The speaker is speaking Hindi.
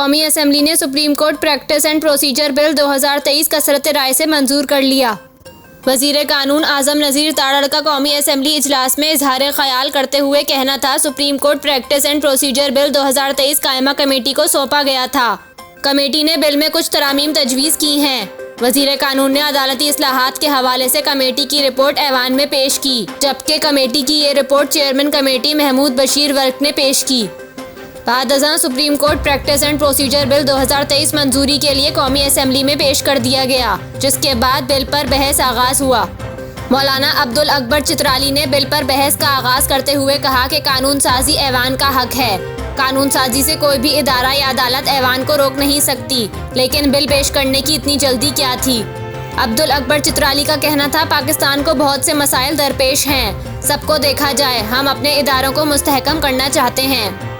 कौमी असेंबली ने supreme Court practice and procedure bill 2023 कसरत राय से मंजूर कर लिया। वजीर कानून आजम नज़ीर तारड़ का कौमी असेंबली इजलास में इजहार ख्याल करते हुए कहना था, supreme Court practice and procedure bill 2023 कायमा कमेटी को सौंपा गया था। कमेटी ने बिल में कुछ तरामीम तजवीज़ की हैं। वजीर कानून ने अदालती इस्लाहात के हवाले से कमेटी की रिपोर्ट ऐवान में पेश की, जबकि कमेटी की ये report chairman committee Mahmood Bashir Virk ने पेश की। बाद अज़ां Supreme Court practice and procedure bill 2023 मंजूरी के लिए कौमी असेंबली में पेश कर दिया गया, जिसके बाद बिल पर बहस आगाज हुआ। मौलाना अब्दुल अकबर चित्राली ने बिल पर बहस का आगाज करते हुए कहा कि कानून साजी ऐवान का हक है। कानून साजी से कोई भी इदारा या अदालत ऐवान को रोक नहीं सकती, लेकिन बिल पेश करने की इतनी जल्दी क्या थी। अब्दुल अकबर चित्राली का कहना था, पाकिस्तान को बहुत से मसाइल दरपेश हैं, सबको देखा जाए, हम अपने इदारों को मुस्तहकम करना चाहते हैं।